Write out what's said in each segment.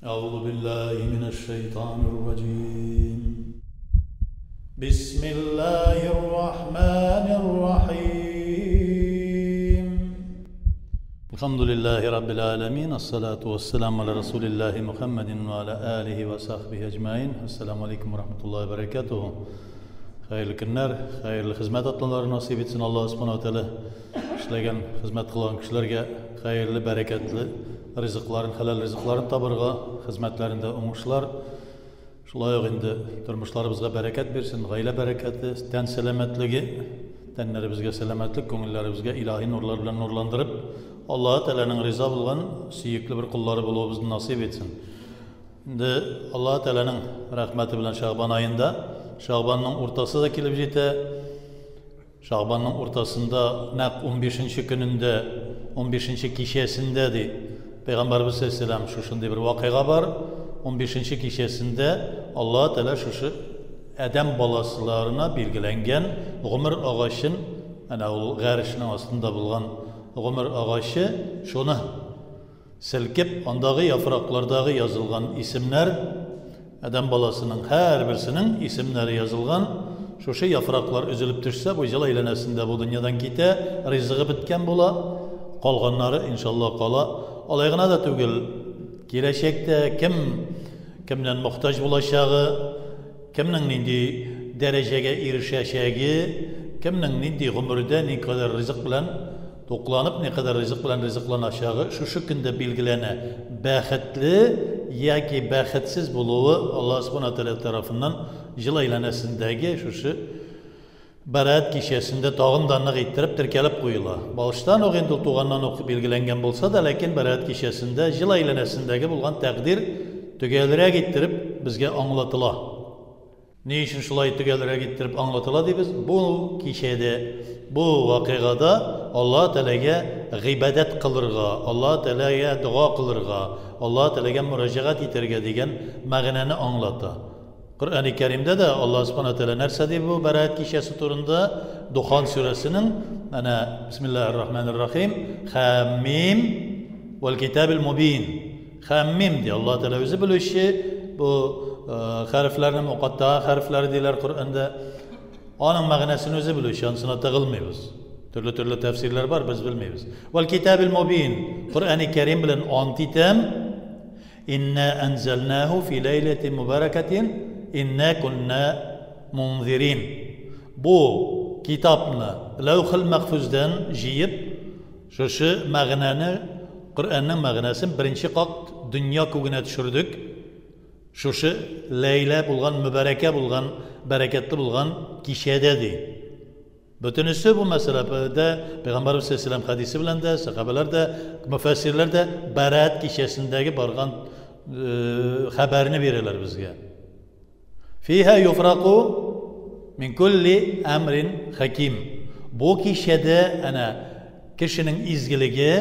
أعوذ بالله من الشيطان الرجيم. بسم الله الرحمن الرحيم. الحمد لله رب العالمين، الصلاة والسلام على رسول الله محمد وعلى آله وصحبه أجمعين. السلام عليكم ورحمة الله وبركاته. خير الكنار خير الخدمات الله نصيب etsin Allah subhanahu wa ta'ala. İşleyen hizmet kılan kişilerge hayırlı, bereketli rızıkların, halal rızıkların tabırga, hizmetlerinde umuşlar. Şulay indi turmuşlarımızga bereket versin, gayle bereketi, ten selametligi, tenlerimizge selametlik, ko'ngillerimizge ilahi nurlar bilan nurlandırıp, Allah Teala'nın rıza bulgan suyuklu bir kulları bulmamızı nasip etsin. Şimdi Allah Teala'nın rahmeti bilan Şaban ayında, Şaban'ın ortası da kelip jete. Şaban'ın ortasında nak 15. gününde 15. kişesinde de Peygamberimiz sallallahu aleyhi ve sellem şuşunda bir vakıya var. 15. kişesinde Allah Teala şuşu Adem balasılarına bilgilengen Ömür ağaçın, yani o garışının aslında bulgan Ömür ağaçı şunu silkip andagi yapraklardagi yazılgan isimler, Adem balasının her birisinin isimleri yazılgan. Şu yapraklar üzülüp düşse bu yıl eylenesinde bu dünyadan gite, rızığı bitken bula, kalganları inşallah kala. Olayına da tügül, gelecekte kimden muhtaç bulaşağı, kimden nindi dereceye erişeceği, kimden nindi ömürde ne kadar rızık bilen toplanıp ne kadar rızık bilen rızıklanacağı şu şekilde bilgilene bəxetli ya ki bəxetsiz buluğu Allah subhanahu teala tarafından yıl eylenesindeki şu beraat kişisinde tağındanlık ettirip terkelip koyula. Bağıştan o kendi tuğandan o bilgilengen bolsa da lakin beraat kişisinde yıl eylenesindeki bulgan takdir tügelere getirip bizge anlatıla. Ne için şulay tügelere getirip anlatıla deyimiz? Bu kişide, bu vakıgada Allah Teala'ya gıйбadet kılırga, Allah Teala'ya dua kılırga, Allah Teala'ya müracaat etirge degen mağnani anlatı. Kur'an-ı Kerim'de de Allah subhanahu teala nerse diye bu beraat kişisi turunda Duhan suresinin Bismillahirrahmanirrahim Hammim vel kitabil mubin. Hammim diye Allah Teala özü bilişi bu harflerini muqatta harfleri diyorlar Kur'an'da. Onun mağnasını özü bilişi, ansına tağılmayız. Türlü tefsirler var biz bilmeyiz. Vel kitabil mubin. Kur'an-ı Kerim bilen antitem İnna enzelnahu fi leyletin mübareketin İnna kunna munzirin. Bu kitabını Levh-ül Mahfuz'dan jiyip şu mağnanı Kur'an'ın mağnasını birinci kat dünya kuguna düşürdük. Şu leyle bulgan, mübareke bulgan, bereketli bulgan kişiyededi. Bütünüsü bu meselede Peygamberimiz sallallahu aleyhi ve sellem hadisi bilen de, sahabeler de, müfessirler de beraat kişisindeki bargan haberini verirler bizge. Fiha yufraku min kulli emrin hakim. Bu kişide kişinin izgiligi,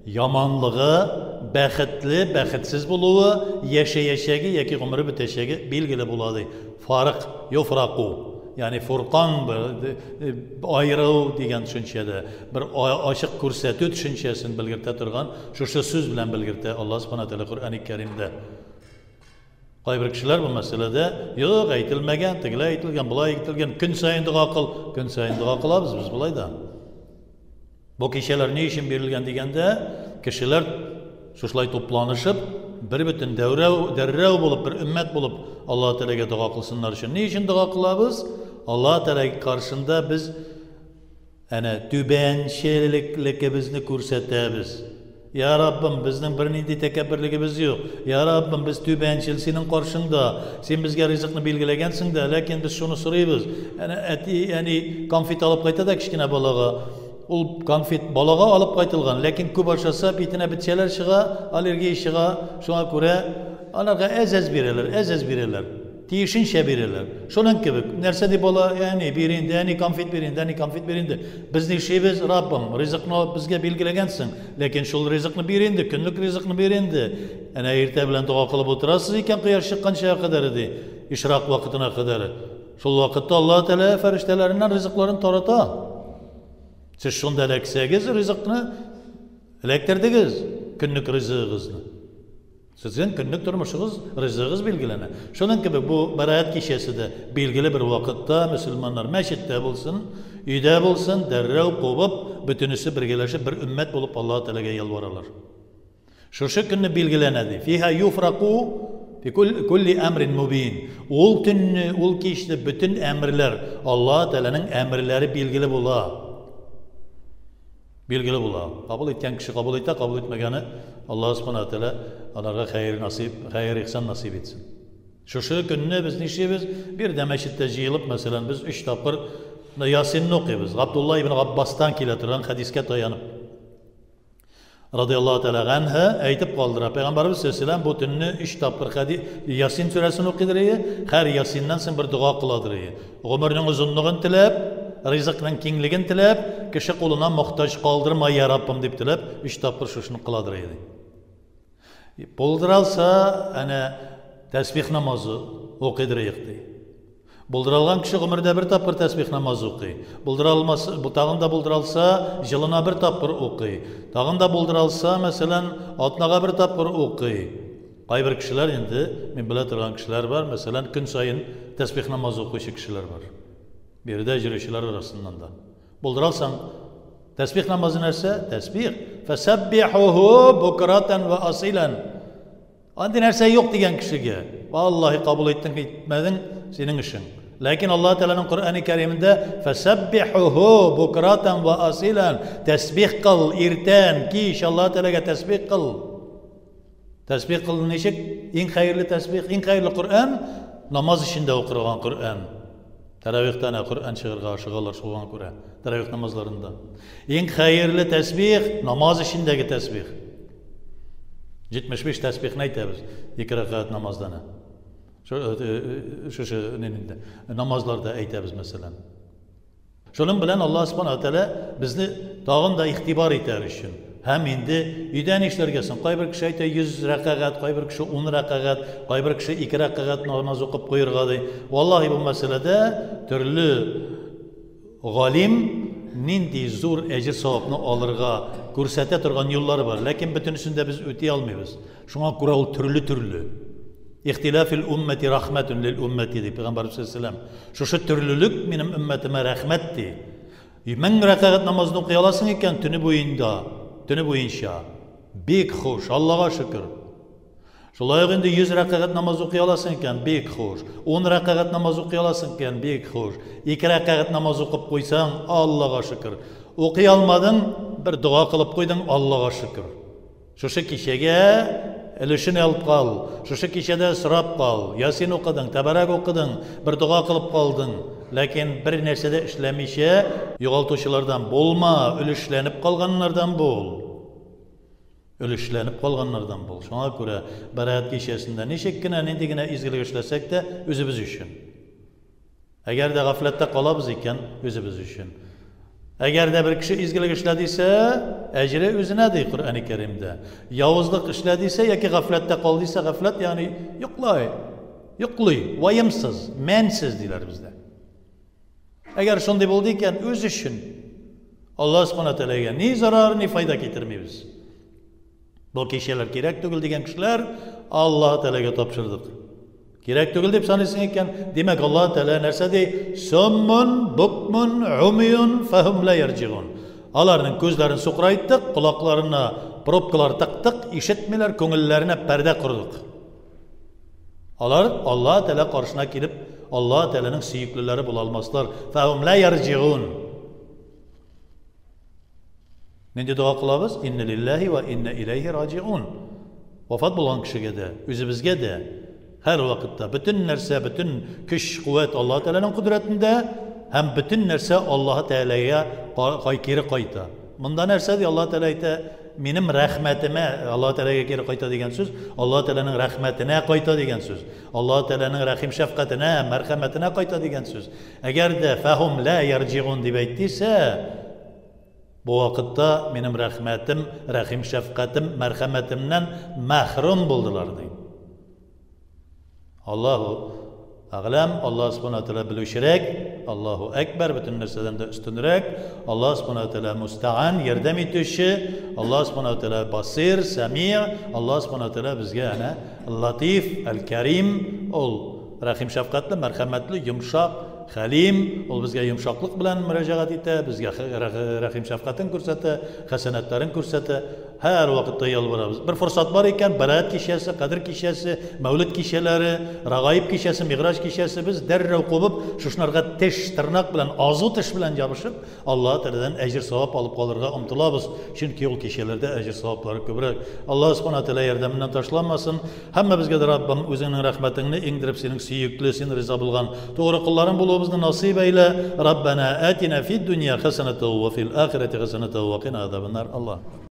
yamanlığı, bəxetli, bəxetsiz buluğu, yaşayışığı, yaki ömrü bitişiği bilgili buladı. Farık, yufraku. Yani Furqan ayrı degen düşüncede bir aşık kürsatü düşüncesini bilgirte turgan şu söz bilen bilgirte Allah subhanahu teala Kur'an-ı Kerim'de. Qaybir kişiler bu meselede yok aytilmegen, tegile aytilgen, bulay aytilgen, gün sayın dua qılabız biz bulayda. Bu kişiler ne için verilgen degende kişiler şuşlay toplanışıp bir bütün derrev bulup bir ümmet bulup Allah Teala'ya dua kılsınlar için. Ne için dua kılabız? Allah Teala karşısında biz tübençilikimizni ko'rsatamiz. Ya Rabbim bizning bir nindi takabbirligimiz yok. Ya Rabbim biz tübençil senin karşında. Sen bizge rızıkını belgilegensin de lakin biz şunu soruyoruz. Yani konfet alıp qaytada kichkina balaga. Ul konfet balaga alıp qaytılgan. Lakin ko'p aşasa bitine bitseler çığa, alergiya çığa. Şuna göre onlarga ezez verirler. Tiyişinçe verirler. Şunun gibi. Nerse de bala yani birinde, yani konfet birinde. Biz ne şeyiz Rabbim, rızıkını bizge bilgilegensin. Lakin şu rızıkını birinde, günlük rızıkını birinde. Yani erte bilen dua kılıp oturasız iken kıyar çıkkançaya kadar idi. İşrak vakitine kadar. Şu vakitte Allah Teala feriştelerinden rızıklarını tarata. Siz şunda elekseniz rızıkını elektirdiniz. Günlük rızığınızı. Sizin günlük turmuşunuz, rızığınız bilgilene. Şunun gibi bu Berat kişisi de bilgili bir vakitte Müslümanlar meşitte bulsun, üyde bulsun, derrev kovup, bütünüsü birleşip bir ümmet bulup Allah-u Teala'ya yalvarırlar. Şu günü bilgilenedi. Fiha yufraku fi kulli emrin mubin. Ol tünni, ol kişide bütün emirler, Allah-u Teala'nın emirleri bilgili bula. Bilgili bula. Kabul etken kişi kabul ete, kabul etmegeni Allah subhanahu wa ta'ala onlara hayır nasip, hayır ihsan nasip etsin. Şu günü biz nişimiz bir de meşitte jiyılıp mesela biz 3 tapır Yasin'ni okuyuz. Abdullah ibn Abbas'tan kiletiren hadiske dayanıp radıyallahu teala anha aytıp kaldıra. Peygamberimiz sallallahu aleyhi ve sellem bu tünni 3 tapır Yasin suresini okuyduruyor. Her Yasin'den sen bir dua kıladıruyor. Ömrünün uzunluğunu tilep, rızıkның kengligini tilep, kişi koluna muhtaç kaldırma ya Rabbim deyip tilep 3 tapır şunu kıladıruyor. Bulduralsa ana tesbih namazı okuyduruyor. Bulduralgan kişi ömründe bir tapır tesbih namazı okuyor. Bulduralması, bu tağın da bulduralsa yılına bir tapır okuyor. Tağın da bulduralsa mesela atnağa bir tapır okuyor. Kayber kişiler indi, min bile turgan kişiler var. Mesela gün sayın tesbih namazı okuyucu kişiler var. Bir de ecrişiler arasından da. Bulduralsan tesbih namazı nerse tesbih. Fesebbihuhu bukraten ve asilen. Andi nerse yok diyen kişiye. Vallahi kabul ettin etmedin senin işin. Lakin Allah Teala'nın Kur'an-ı Kerim'de fesebbihuhu bukraten ve asilen tesbih kıl irten ki Allah Teala'ya tesbih kıl. Tesbih kıl neşik? En hayırlı tesbih, en hayırlı Kur'an namaz içinde okunan Kur'an. Teravih'ten Kur'an şığırlar şığılan Kur'an. Teravih namazlarında. En hayırlı tesbih namaz içindeki tesbih. 75 tesbih neydi biz? 2 rekat namazdan. Şu neninde. Namazlarda aytamiz mesela. Şunun bilen Allah subhanahu teala bizni tağın da ihtibar eter için. Hem indi uydan işlergesin. Kayber kişi ayta 100 rekat, kayber kişi 10 rekat, kayber kişi 2 rekat namaz okup koyurgadı. Vallahi bu meselede türlü galim nindi zor ecir savabını alırga kursete turgan yolları var. Lakin bütünüsünde biz öteye almıyoruz. Şuna kural türlü. İhtilafil ümmeti rahmetun lil ümmeti dedi Peygamber sallallahu aleyhi ve sellem. Şu türlülük benim ümmetime rahmetti. Men rekat namazını okuyalasın iken tünü boyunca bek hoş, Allah'a şükür. Şolay indi 100 rekat namaz okuyalasın iken bek hoş. 10 rekat namaz okuyalasın iken bek hoş. 2 rekat namaz okup koysan Allah'a şükür. Okuyalmadın bir dua kılıp koydun Allah'a şükür. Şu kişiye ilişini alıp kal. Şu kişide sırap kal. Yasin okudun, tebarek okudun, bir dua kılıp kaldın. Lakin bir nersede işlemişe yoğaltışılardan bolma, ölüşlenip kalganlardan bol. Ölüşlenip kalganlardan bol. Şuna göre Berat kişisinde neşekkine, nendigine izgilik işlesek de özümüz üçün. Eğer de gaflette kalabız iken özümüz üçün. Eğer de bir kişi izgilik işlediyse ecri özüne de Kur'an-ı Kerim'de. Yavuzluk işlediyse ya ki gaflette kaldıysa gaflet yani yokluy, vayımsız, mensiz diler bizde. Eğer şunday bulduyken öz üçün Allah subhanahu teala'ya ne zarar ne fayda getirmeyiz. Bu kişiler gerek tügül diyen kişiler Allah Teala'ya tapşırdık. Gerek tügül deyip sanırsın iken demek Allah Teala nerse dey summun, bukmun, umyun, fehum la yerciğun. Alarının gözlerini sukrayttık, kulaklarına propkalar taktık, işitmeler, köngüllerine perde kurduk. Allah Teala karşına gelip Allah Teala'nın süyüklüleri bulalmazlar. Fehum la yerciğun. Nende dua kılabız? İnne lillahi ve inne ileyhi raciun. Vafat bulan kişiye de, özümüzge de her vakitte bütün nerse, bütün güç, kuvvet Allah Teala'nın kudretinde hem bütün nerse Allah Teala'ya geri kayta. Bunda nerse diye Allah Teala'ya benim rahmetime Allah Teala'ya geri kayta degen söz, Allah Teala'nın rahmetine kayta degen söz. Allah Teala'nın rahim şefkatine, merhametine kayta degen söz. Eğer de fehum la yerciun diye ettiyse bu vakitte benim rahmetim, rahim şefkatim, merhametimden mahrum buldular diyeyim. Allahu Ağlam Allah subhanahu wa ta'ala bilüşerek, Allahu Ekber bütün nesneden de üstünürek, Allah subhanahu wa ta'ala musta'an, yardım etüşü, Allah subhanahu wa ta'ala basir, semi', Allah subhanahu wa ta'ala bizge yani latif, el-kerim, ol rahim şefkatli, merhametli, yumuşak, Halim, ol bizga yumshoqlik bilan murojaat etadi, bizga rahim shafqatini ko'rsatadi, hasanatlarini ko'rsatadi. Har vaqtda yolvoramiz. Bir fursat bor ekan, barat kechasi, qadr kechasi, mavlid kechalari, rag'oyib kechasi, mi'roj kechasi biz darrov qo'yib, shularga tish, tirnoq bilan, ozu tish bilan jabishib, Alloh tarafidan ajr savob olib qolirga umtilamiz. Chunki yo'l kechalarda ajr savoblari ko'proq. Alloh subhanahu va taolo yordamidan tashlanmasin. Hamma bizga Rabbim o'zining rahmatingni ingdirib, sening suyukli, sen rizo bo'lgan to'g'ri qullarning bo'lishimizni nasib eyle. Rabbana atina fid dunya hasanatan va fil akhirati hasanatan va qina azabannar. Allah